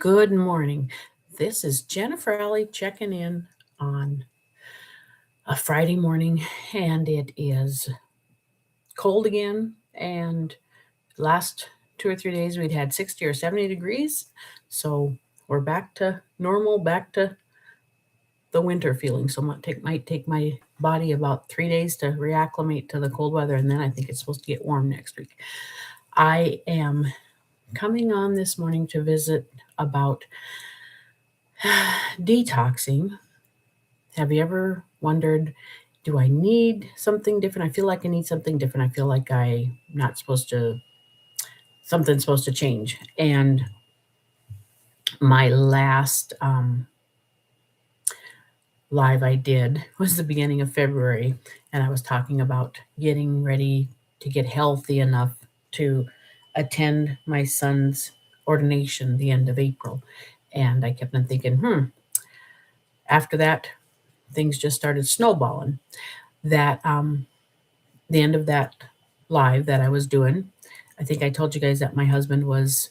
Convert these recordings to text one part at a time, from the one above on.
Good morning. This is Jennifer Alley checking in on a Friday morning, and it is cold again. And last 2 or 3 days, we'd had 60 or 70 degrees. So we're back to normal, back to the winter feeling. So might take my body about 3 days to reacclimate to the cold weather, and then I think it's supposed to get warm next week. I am coming on this morning to visit about detoxing. Have you ever wondered, do I need something different? I feel like I need something different. I feel like I'm not supposed to, something's supposed to change. And my last live I did was the beginning of February, and I was talking about getting ready to get healthy enough to attend my son's ordination the end of April. And I kept on thinking, after that, things just started snowballing. That the end of that live that I was doing, I think I told you guys that my husband was,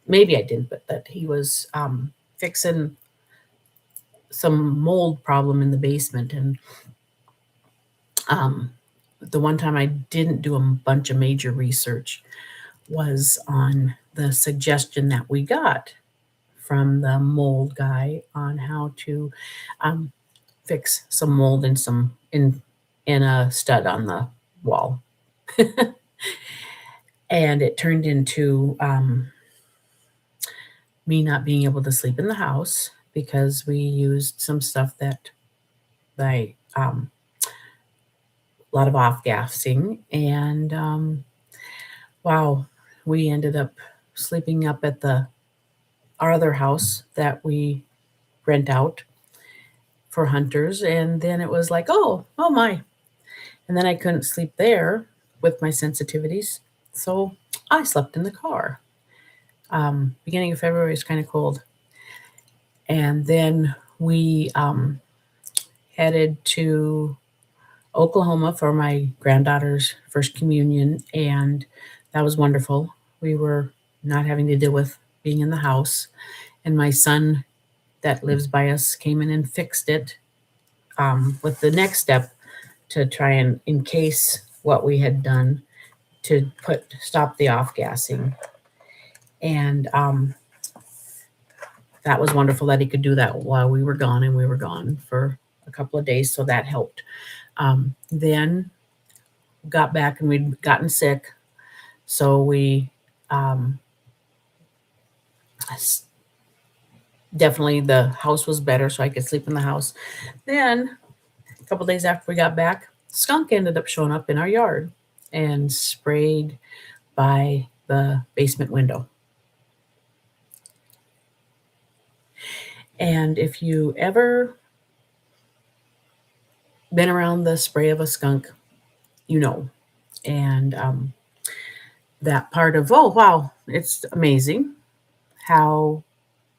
maybe I didn't, but that he was fixing some mold problem in the basement. And um, the one time I didn't do a bunch of major research was on the suggestion that we got from the mold guy on how to um, fix some mold in a stud on the wall. And it turned into me not being able to sleep in the house because we used some stuff that I a lot of off gassing, and wow, we ended up sleeping up at the our other house that we rent out for hunters, and then it was like, oh my, and then I couldn't sleep there with my sensitivities, so I slept in the car. Beginning of February is kind of cold. And then we headed to Oklahoma for my granddaughter's first communion, and that was wonderful. We were not having to deal with being in the house, and my son that lives by us came in and fixed it with the next step to try and encase what we had done to stop the off gassing. And that was wonderful that he could do that while we were gone, and we were gone for a couple of days, so that helped. Then got back and we'd gotten sick, so we definitely, the house was better, so I could sleep in the house. Then a couple of days after we got back, skunk ended up showing up in our yard and sprayed by the basement window. And if you ever been around the spray of a skunk, you know. And that part of, oh, wow, it's amazing how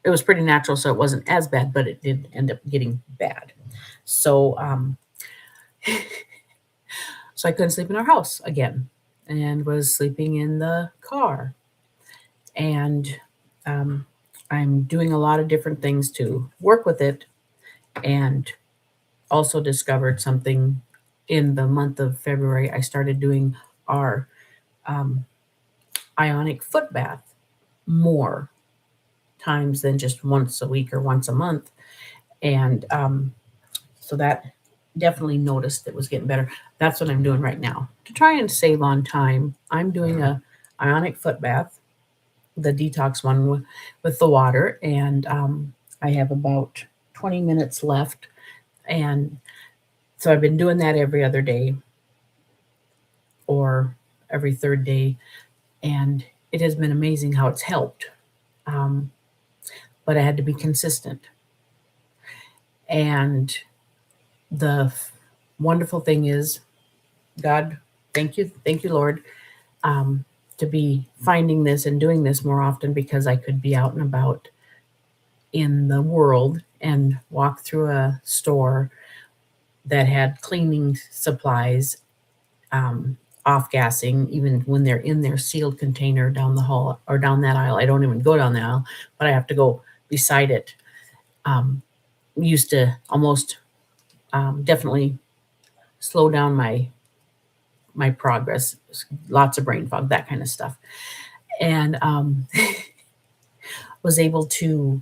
it was pretty natural, so it wasn't as bad, but it did end up getting bad. So, so I couldn't sleep in our house again and was sleeping in the car. And I'm doing a lot of different things to work with it, and also discovered something in the month of February. I started doing our ionic foot bath more times than just once a week or once a month. And so that definitely noticed it was getting better. That's what I'm doing right now to try and save on time. I'm doing a ionic foot bath, the detox one with the water, and I have about 20 minutes left. And so I've been doing that every other day or every third day, and it has been amazing how it's helped. But I had to be consistent. And the wonderful thing is, God, thank you, Lord, to be finding this and doing this more often, because I could be out and about in the world and walk through a store that had cleaning supplies off gassing, even when they're in their sealed container down the hall or down that aisle. I don't even go down the aisle, but I have to go beside it. Um, Used to almost definitely slow down my progress. Lots of brain fog, that kind of stuff, and was able to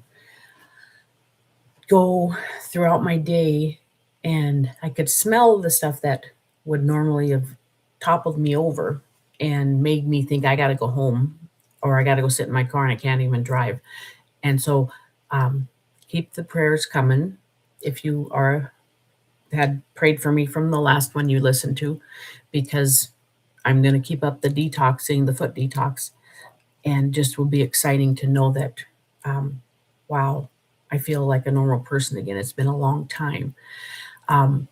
go throughout my day, and I could smell the stuff that would normally have toppled me over and made me think I got to go home or I got to go sit in my car and I can't even drive. And so, um, keep the prayers coming. If you are had prayed for me from the last one you listened to, because I'm going to keep up the detoxing, the foot detox, and just will be exciting to know that, um, wow, I feel like a normal person again. It's been a long time. Um,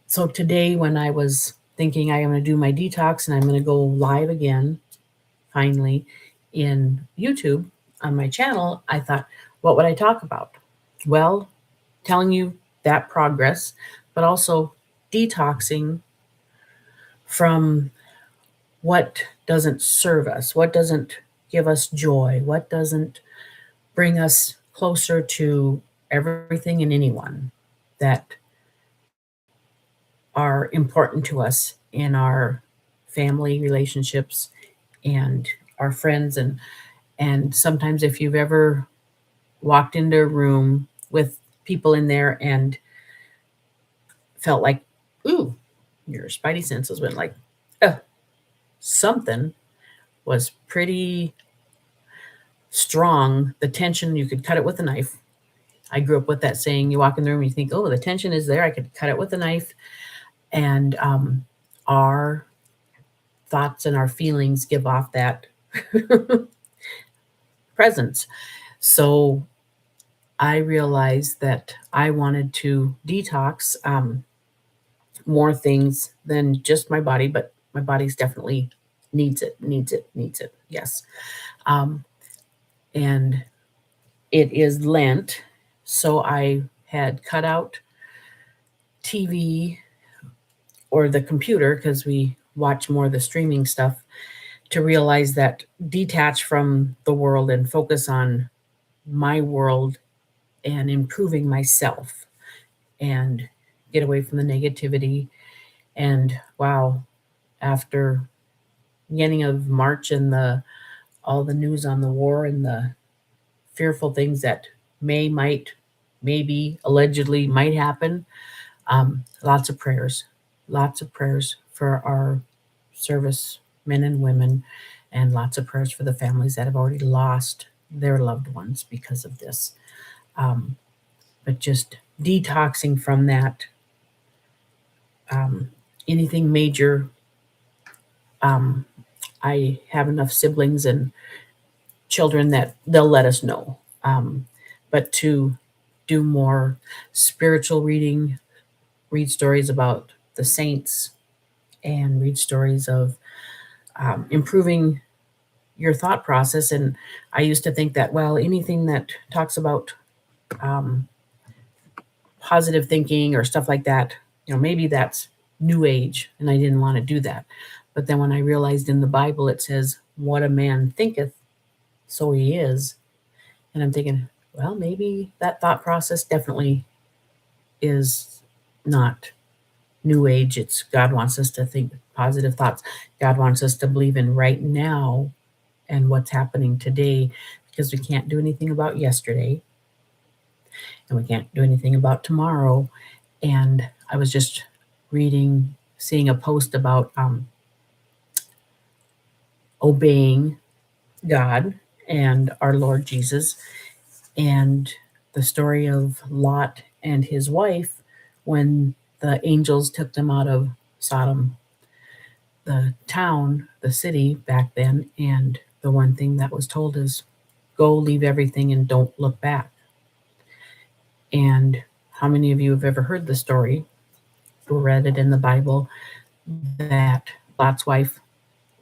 so today, when I was thinking I am going to do my detox and I'm going to go live again, finally, in YouTube on my channel, I thought, what would I talk about? Well, telling you that progress, but also detoxing from what doesn't serve us, what doesn't give us joy, what doesn't bring us closer to everything and anyone that are important to us in our family relationships and our friends. And sometimes if you've ever walked into a room with people in there and felt like, ooh, your spidey senses went like, oh, something was pretty strong. The tension, you could cut it with a knife. I grew up with that saying, you walk in the room and you think, oh, the tension is there. I could cut it with a knife. And our thoughts and our feelings give off that presence. So I realized that I wanted to detox more things than just my body, but my body's definitely needs it, needs it, needs it. Yes. Um, and it is Lent. So I had cut out TV or the computer because we watch more of the streaming stuff to realize that detach from the world and focus on my world and improving myself and get away from the negativity. And wow, after beginning of March and the all the news on the war and the fearful things that might, maybe, allegedly might happen, lots of prayers for our service men and women, and lots of prayers for the families that have already lost their loved ones because of this. Um, but just detoxing from that, um, anything major. Um, I have enough siblings and children that they'll let us know. But to do more spiritual reading, read stories about the saints, and read stories of improving your thought process. And I used to think that, well, anything that talks about um, positive thinking or stuff like that, maybe that's new age, and I didn't want to do that. But then when I realized in the Bible it says, what a man thinketh, so he is. And I'm thinking, well, maybe that thought process definitely is not new age. It's God wants us to think positive thoughts. God wants us to believe in right now and what's happening today, because we can't do anything about yesterday and we can't do anything about tomorrow. And I was just seeing a post about obeying God and our Lord Jesus, and the story of Lot and his wife when the angels took them out of Sodom, the town, the city back then. And the one thing that was told is, go, leave everything, and don't look back. And how many of you have ever heard the story or read it in the Bible that Lot's wife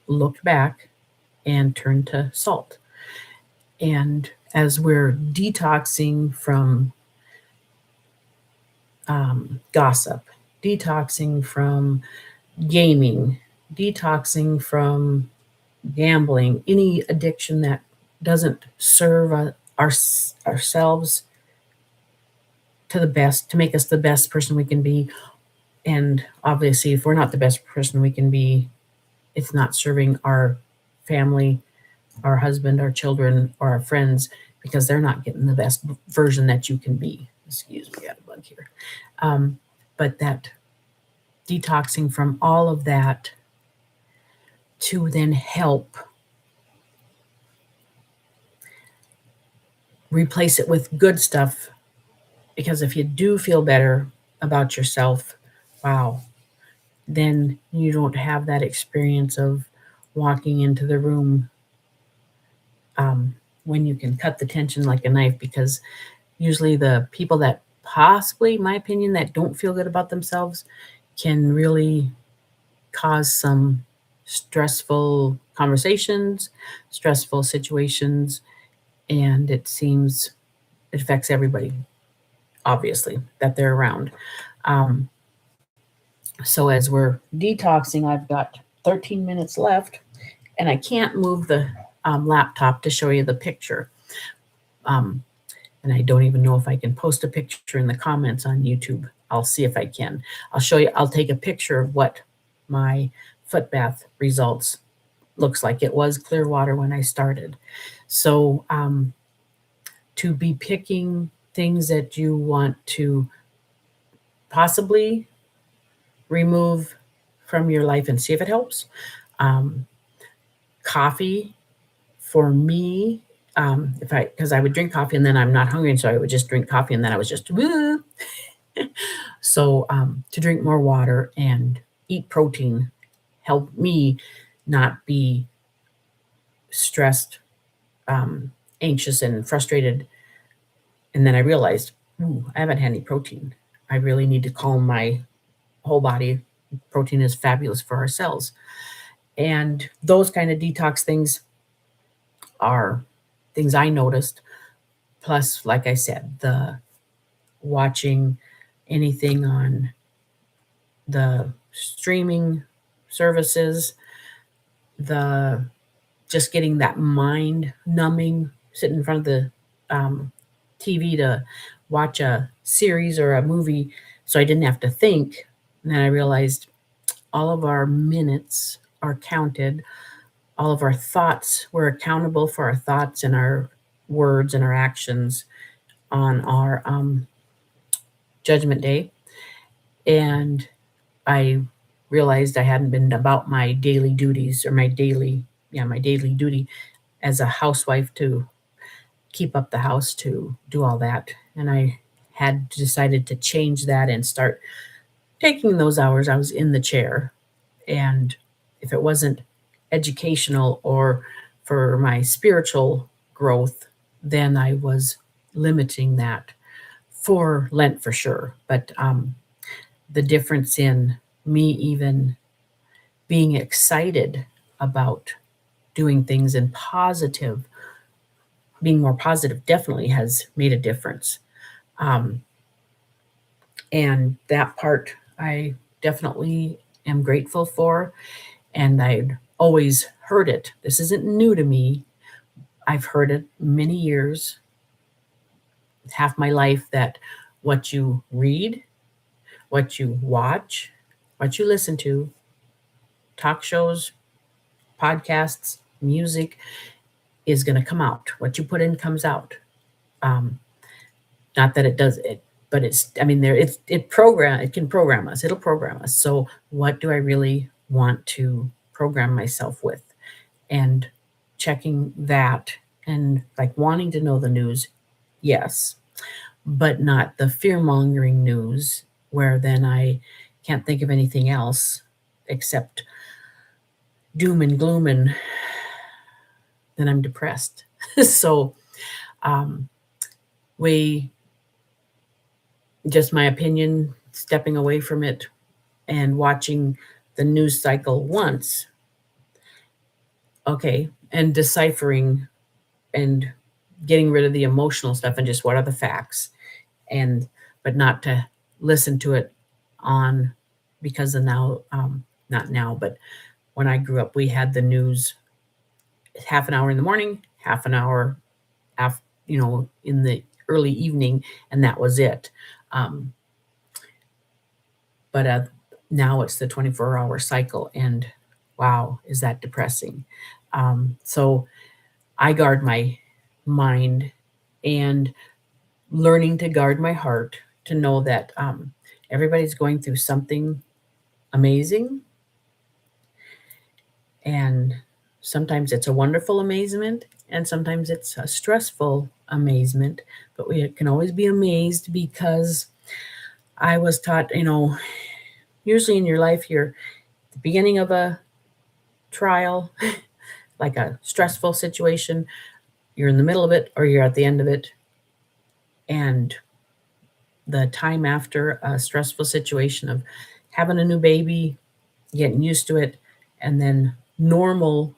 looked back and turned to salt? And as we're detoxing from gossip, detoxing from gaming, detoxing from gambling, any addiction that doesn't serve ourselves to the best, to make us the best person we can be. And obviously, if we're not the best person we can be, it's not serving our family, our husband, our children, or our friends because they're not getting the best version that you can be. Excuse me, I got a bug here. But that detoxing from all of that to then help replace it with good stuff. Because if you do feel better about yourself, wow, then you don't have that experience of walking into the room when you can cut the tension like a knife. Because usually the people that possibly, in my opinion, that don't feel good about themselves can really cause some stressful conversations, stressful situations, and it seems it affects everybody, obviously, that they're around. Um, so as we're detoxing, I've got 13 minutes left, and I can't move the laptop to show you the picture. Um, and I don't even know if I can post a picture in the comments on YouTube. I'll see if I can. I'll show you. I'll take a picture of what my foot bath results looks like. It was clear water when I started. So to be picking things that you want to possibly remove from your life and see if it helps. Um, Coffee for me, if I because I would drink coffee and then I'm not hungry, and so I would just drink coffee and then I was just woo. So to drink more water and eat protein helped me not be stressed, anxious, and frustrated. And then I realized, ooh, I haven't had any protein. I really need to calm my whole body. Protein is fabulous for our cells. And those kind of detox things are things I noticed. Plus, like I said, the watching anything on the streaming services, the just getting that mind numbing, sitting in front of the TV to watch a series or a movie so I didn't have to think. And then I realized all of our minutes are counted, all of our thoughts, we're accountable for our thoughts and our words and our actions on our judgment day. And I realized I hadn't been about my daily duties or my daily duty as a housewife to keep up the house, to do all that. And I had decided to change that and start taking those hours I was in the chair. And if it wasn't educational or for my spiritual growth, then I was limiting that for Lent for sure. But the difference in me even being excited about doing things and positive, being more positive, definitely has made a difference. Um, and that part I definitely am grateful for. And I'd always heard it. This isn't new to me. I've heard it many years, half my life, that what you read, what you watch, what you listen to, talk shows, podcasts, music, is going to come out. What you put in comes out. Um, Not that it does it, but it's. I mean, it can program us. It'll program us. So, what do I really want to program myself with? And checking that and like wanting to know the news, yes, but not the fear mongering news where then I can't think of anything else except doom and gloom, and then I'm depressed. So, um, we just my opinion, stepping away from it and watching the news cycle once, okay, and deciphering and getting rid of the emotional stuff and just what are the facts, and but not to listen to it on because of now, not now, but when I grew up, we had the news half an hour in the morning, half an hour after, in the early evening, and that was it. Um, but now it's the 24-hour cycle, and wow, is that depressing? So I guard my mind and learning to guard my heart to know that everybody's going through something amazing, and sometimes it's a wonderful amazement, and sometimes it's a stressful amazement. But we can always be amazed because I was taught, usually in your life, you're at the beginning of a trial, like a stressful situation, you're in the middle of it, or you're at the end of it. And the time after a stressful situation of having a new baby, getting used to it, and then normal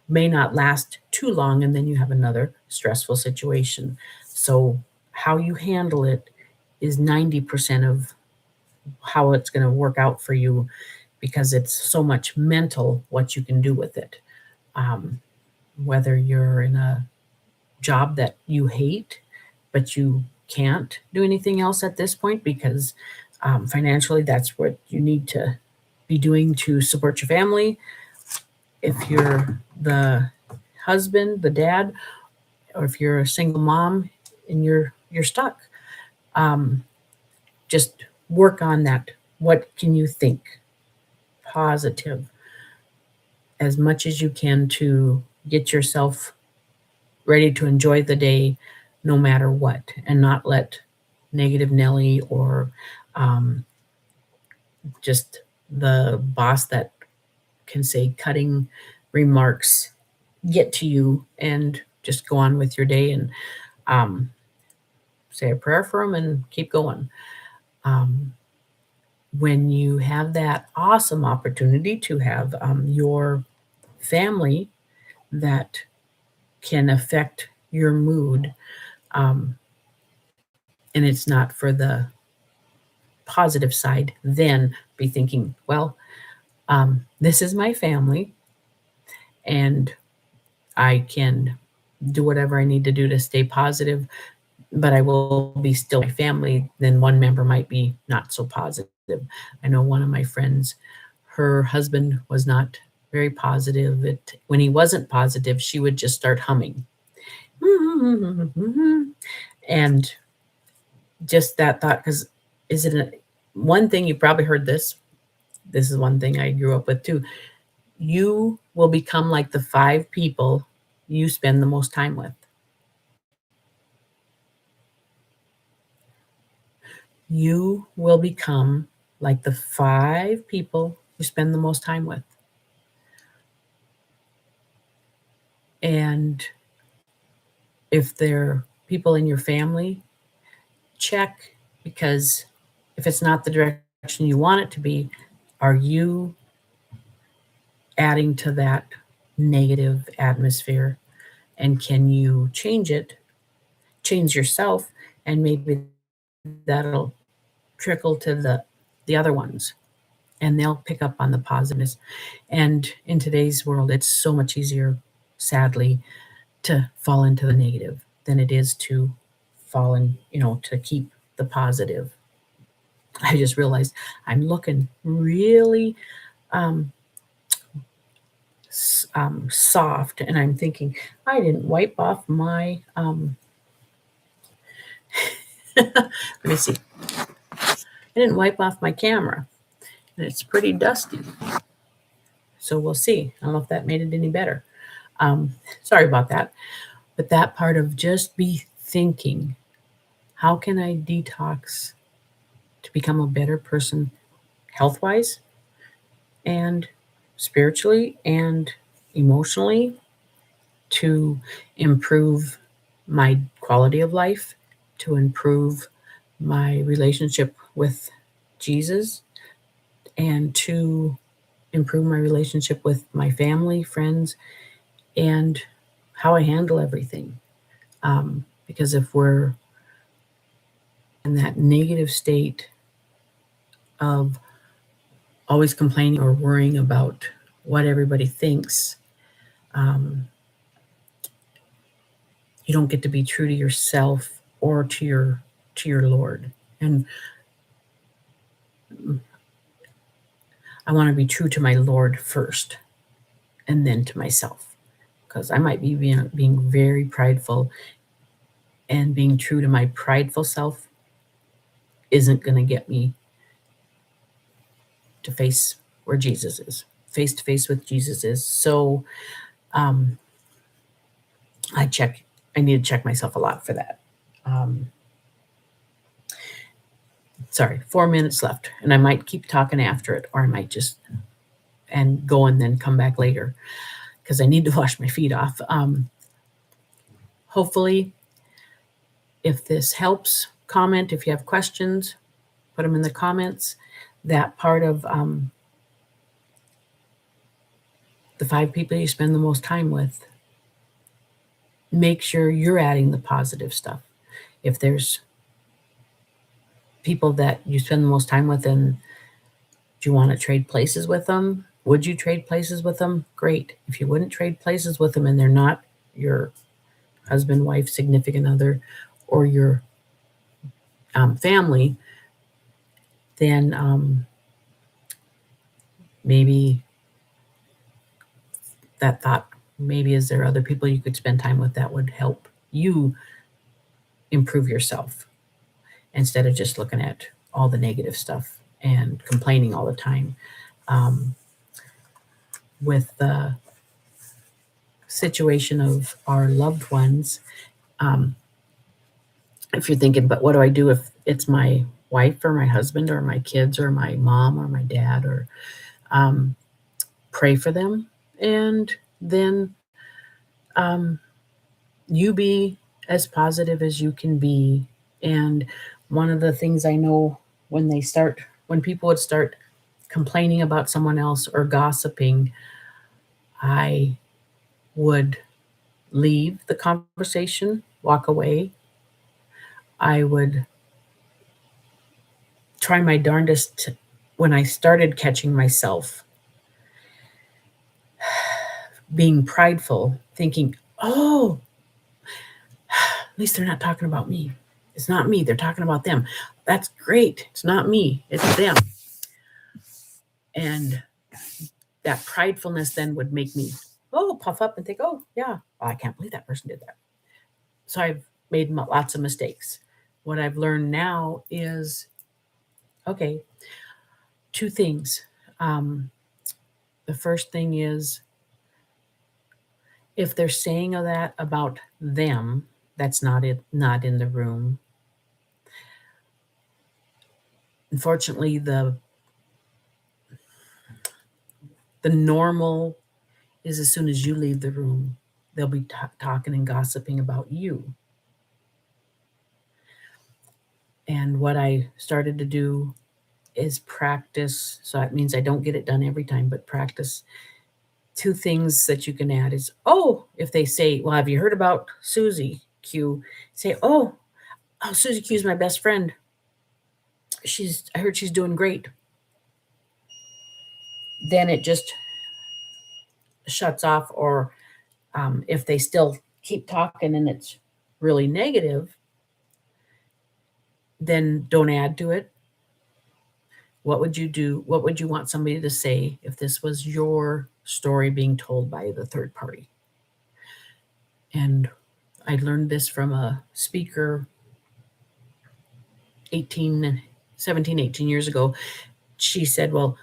may not last too long, and then you have another stressful situation. So, how you handle it is 90% of how it's going to work out for you, because it's so much mental what you can do with it. Um, Whether you're in a job that you hate, but you can't do anything else at this point because financially that's what you need to be doing to support your family. If you're the husband, the dad, or if you're a single mom and you're stuck, um, just work on that. What can you think positive as much as you can to get yourself ready to enjoy the day no matter what, and not let negative Nelly or um, just the boss that can say cutting remarks get to you, and just go on with your day and um, say a prayer for them and keep going. Um, when you have that awesome opportunity to have your family that can affect your mood, um, and it's not for the positive side, then be thinking, well, this is my family, and I can do whatever I need to do to stay positive, but I will be still my family. Then one member might be not so positive. I know one of my friends, her husband was not very positive. When he wasn't positive, she would just start humming. And just that thought, because is it one thing you probably heard this? This is one thing I grew up with too. You will become like the five people you spend the most time with. You will become like the five people you spend the most time with. And if they're people in your family, check, because if it's not the direction you want it to be, are you adding to that negative atmosphere? And can you change it, change yourself, and maybe that'll trickle to the other ones, and they'll pick up on the positiveness. And in today's world, it's so much easier, sadly, to fall into the negative than it is to fall in, to keep the positive. I just realized I'm looking really um, soft, and I'm thinking I didn't wipe off my. Let me see. I didn't wipe off my camera, and it's pretty dusty. So we'll see. I don't know if that made it any better. Sorry about that. But that part of just be thinking, how can I detox to become a better person, health wise and spiritually and emotionally, to improve my quality of life, to improve my relationship with Jesus, and to improve my relationship with my family, friends, and how I handle everything. Because if we're in that negative state of always complaining or worrying about what everybody thinks, um, you don't get to be true to yourself or to your Lord. And I want to be true to my Lord first and then to myself, because I might be being very prideful, and being true to my prideful self isn't going to get me to face where Jesus is, face to face with Jesus is. So um, I check. I need to check myself a lot for that. Um, Sorry, 4 minutes left, and I might keep talking after it, or I might just and go and then come back later because I need to wash my feet off. Hopefully, if this helps, comment. If you have questions, put them in the comments. That part of the 5 people you spend the most time with, make sure you're adding the positive stuff. If there's people that you spend the most time with, and do you want to trade places with them? Would you trade places with them? Great. If you wouldn't trade places with them and they're not your husband, wife, significant other, or your family, then maybe that thought, maybe is there other people you could spend time with that would help you improve yourself, instead of just looking at all the negative stuff and complaining all the time. With the situation of our loved ones, if you're thinking, but what do I do if it's my wife or my husband or my kids or my mom or my dad, or pray for them, and then you be as positive as you can be. And one of the things I know, when people would start complaining about someone else or gossiping, I would leave the conversation, walk away. I would try my darndest when I started catching myself being prideful, thinking, oh, at least they're not talking about me. It's not me. They're talking about them. That's great. It's not me. It's them. And that pridefulness then would make me, puff up and think, oh, yeah, I can't believe that person did that. So I've made lots of mistakes. What I've learned now is, okay, 2 things. The first thing is, if they're saying that about them, that's not in the room. Unfortunately, the normal is, as soon as you leave the room, they'll be talking and gossiping about you. And what I started to do is practice. So that means I don't get it done every time, but practice. 2 things that you can add is, if they say, well, have you heard about Susie Q? Say, Susie Q is my best friend. I heard she's doing great. Then it just shuts off. Or if they still keep talking and it's really negative, then don't add to it. What would you do? What would you want somebody to say if this was your story being told by the third party? And I learned this from a speaker 17, 18 years ago. She said, well,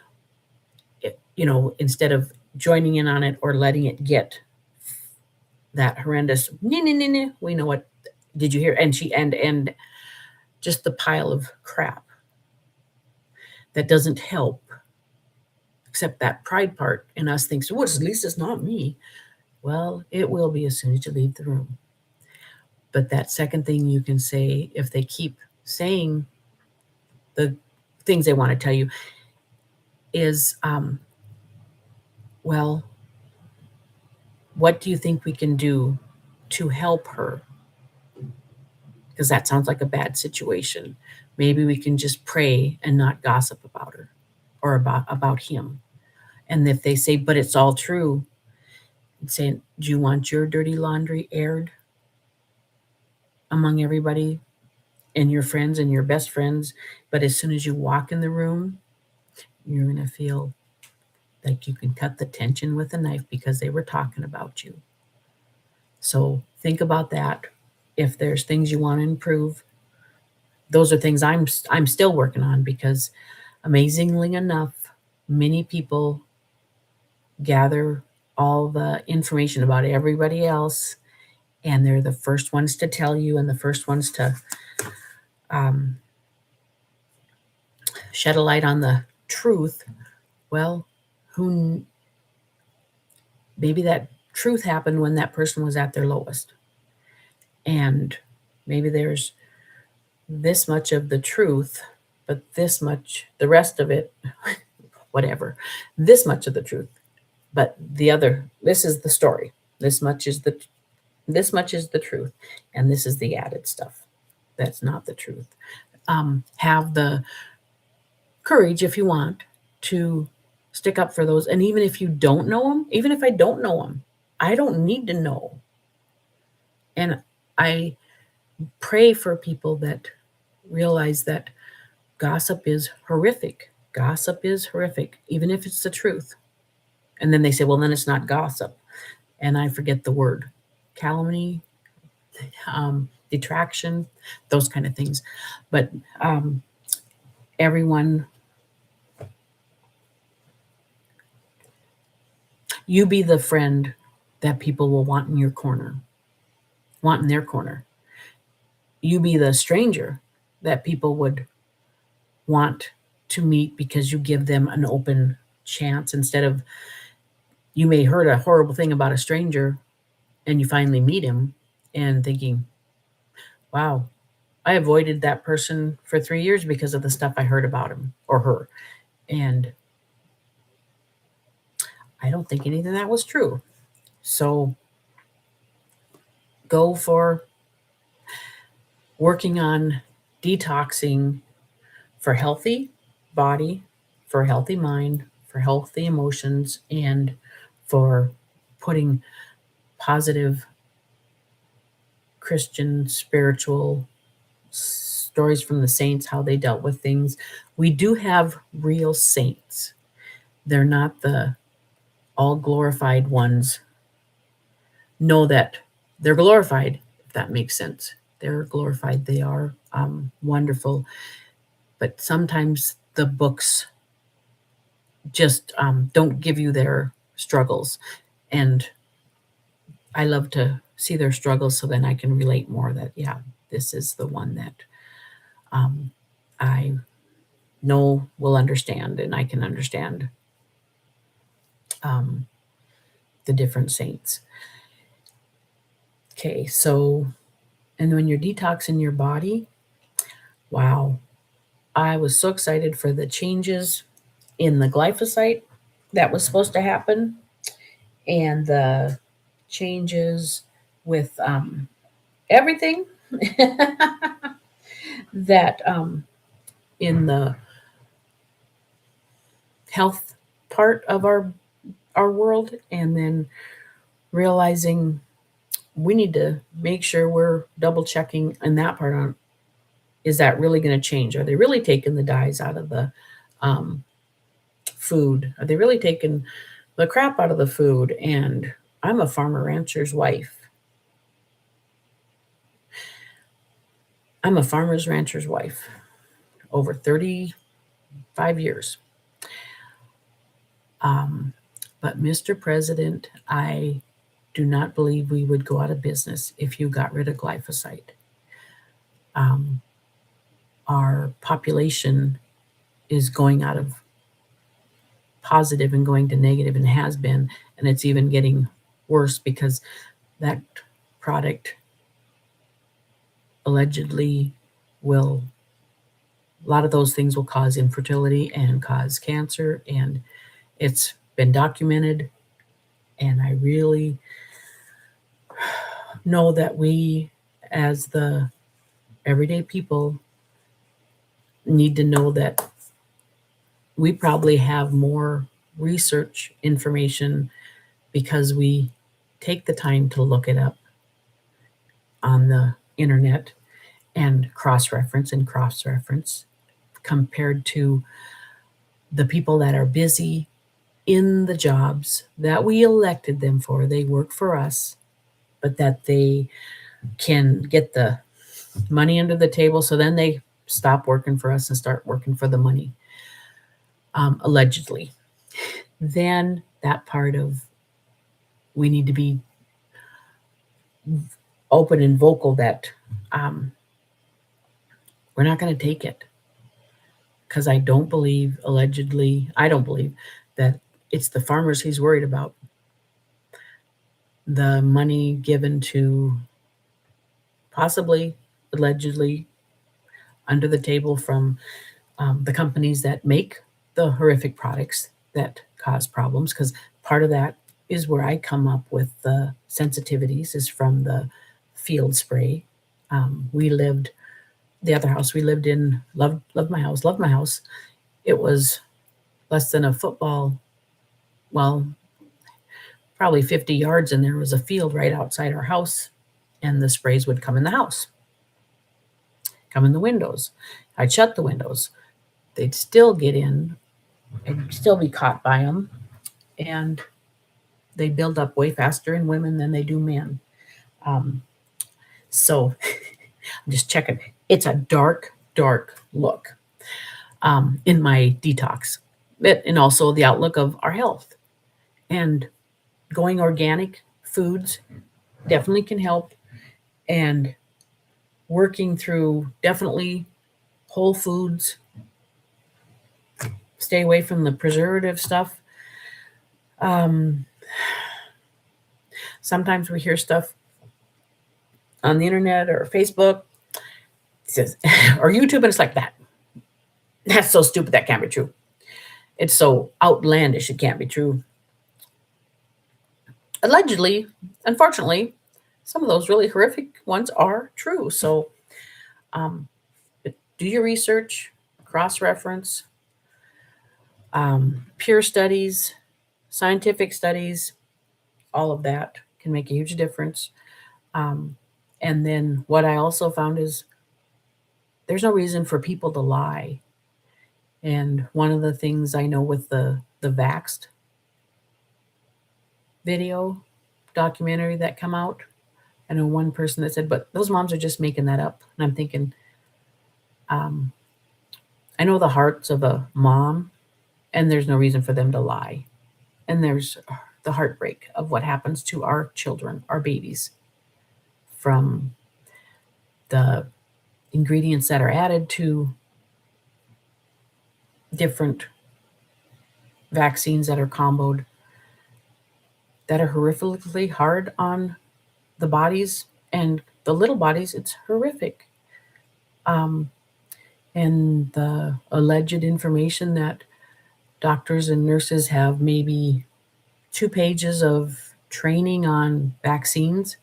instead of joining in on it or letting it get that horrendous, we know what, did you hear? And and just the pile of crap that doesn't help, except that pride part in us thinks, well, at least it's not me. Well, it will be as soon as you leave the room. But that second thing you can say, if they keep saying the things they want to tell you, is, well, what do you think we can do to help her? Because that sounds like a bad situation. Maybe we can just pray and not gossip about her or about him. And if they say, but it's all true, saying, do you want your dirty laundry aired among everybody and your friends and your best friends? But as soon as you walk in the room, you're going to feel like you can cut the tension with a knife because they were talking about you. So think about that. If there's things you want to improve, those are things I'm still working on, because amazingly enough, many people gather all the information about everybody else, and they're the first ones to tell you and the first ones to um, shed a light on the truth. Well, who maybe that truth happened when that person was at their lowest, and maybe there's this much of the truth, but this much, the rest of it, whatever, this much of the truth, but the other, this is the story. This much is the truth, and this is the added stuff. That's not the truth. Have the courage, if you want, to stick up for those. And even if you don't know them, even if I don't know them, I don't need to know. And I pray for people that realize that gossip is horrific. Gossip is horrific, even if it's the truth. And then they say, well, then it's not gossip. And I forget the word. Calumny, detraction, those kind of things. But everyone, you be the friend that people will want in your corner, want in their corner. You be the stranger that people would want to meet because you give them an open chance, instead of, you may heard a horrible thing about a stranger and you finally meet him and thinking, wow, I avoided that person for 3 years because of the stuff I heard about him or her. And I don't think any of that was true. So go for working on detoxing for healthy body, for healthy mind, for healthy emotions, and for putting positive Christian spiritual stories from the saints, how they dealt with things. We do have real saints. They're not the all glorified ones. Know that they're glorified, if that makes sense. They're glorified. They are wonderful. But sometimes the books just don't give you their struggles. And I love to see their struggles so then I can relate more that, yeah, this is the one that I know will understand, and I can understand um, the different saints. Okay, so, and when you're detoxing your body, wow, I was so excited for the changes in the glyphosate that was supposed to happen, and the changes with everything that in the health part of our world, and then realizing we need to make sure we're double checking in that part on, is that really going to change? Are they really taking the dyes out of the um, food? Are they really taking the crap out of the food? And I'm a farmer rancher's wife. I'm a farmer's rancher's wife over 35 years. But Mr. President, I do not believe we would go out of business if you got rid of glyphosate. Our population is going out of positive and going to negative, and has been, and it's even getting worse because that product allegedly will, a lot of those things will cause infertility and cause cancer, and it's been documented. And I really know that we, as the everyday people, need to know that we probably have more research information because we take the time to look it up on the internet and cross reference compared to the people that are busy in the jobs that we elected them for. They work for us, but that they can get the money under the table. So then they stop working for us and start working for the money, allegedly. Then that part of we need to be open and vocal that um, we're not going to take it because I don't believe, allegedly, I don't believe that it's the farmers he's worried about. The money given to possibly, allegedly, under the table from the companies that make the horrific products that cause problems, because part of that is where I come up with the sensitivities is from the field spray. We lived the other house we lived in, loved my house. It was less than a football, well, probably 50 yards, and there was a field right outside our house, and the sprays would come in the house, come in the windows. I'd shut the windows. They'd still get in. I'd still be caught by them, and they build up way faster in women than they do men. Um, so I'm just checking. It's a dark, dark look in my detox, and also the outlook of our health. And going organic foods definitely can help, and working through definitely whole foods, stay away from the preservative stuff. Um, Sometimes we hear stuff on the internet or Facebook, says, or YouTube, and it's like that. That's so stupid. That can't be true. It's so outlandish. It can't be true. Allegedly, unfortunately, some of those really horrific ones are true. So, um, do your research, cross reference, peer studies, scientific studies, all of that can make a huge difference. Um, and then what I also found is there's no reason for people to lie. And one of the things I know with the Vaxxed video documentary that come out, I know one person that said, but those moms are just making that up. And I'm thinking, um, I know the hearts of a mom, and there's no reason for them to lie. And there's the heartbreak of what happens to our children, our babies, from the ingredients that are added to different vaccines that are comboed that are horrifically hard on the bodies and the little bodies. It's horrific. Um, and the alleged information that doctors and nurses have maybe 2 pages of training on vaccines,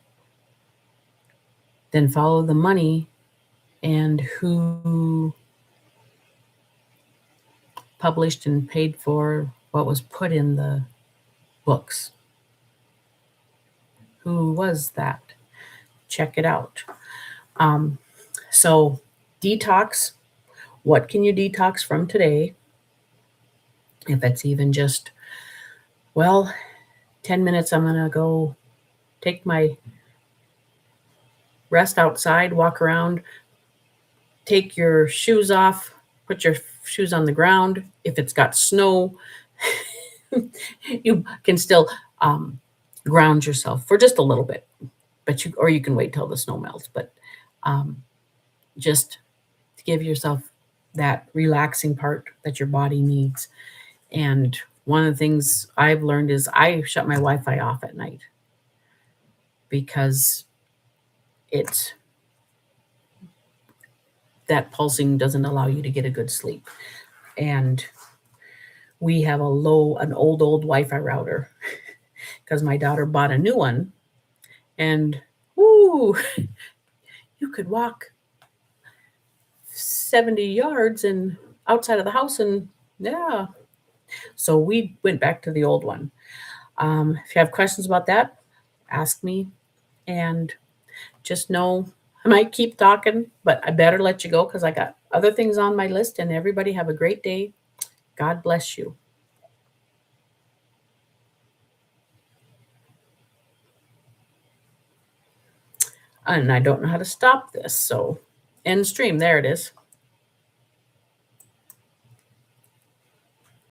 then follow the money and who published and paid for what was put in the books. Who was that? Check it out. Um, so, detox. What can you detox from today? If it's even just, well, 10 minutes, I'm going to go take my rest outside, walk around, take your shoes off, put your shoes on the ground. If it's got snow, you can still ground yourself for just a little bit, but you can wait till the snow melts. But um, just to give yourself that relaxing part that your body needs. And one of the things I've learned is I shut my Wi-Fi off at night because it's that pulsing doesn't allow you to get a good sleep. And we have an old Wi-Fi router because my daughter bought a new one, and whoo, you could walk 70 yards and outside of the house, and yeah, So we went back to the old one. If you have questions about that, ask me. And just know I might keep talking, but I better let you go because I got other things on my list. And everybody have a great day. God bless you. And I don't know how to stop this. So end stream. There it is.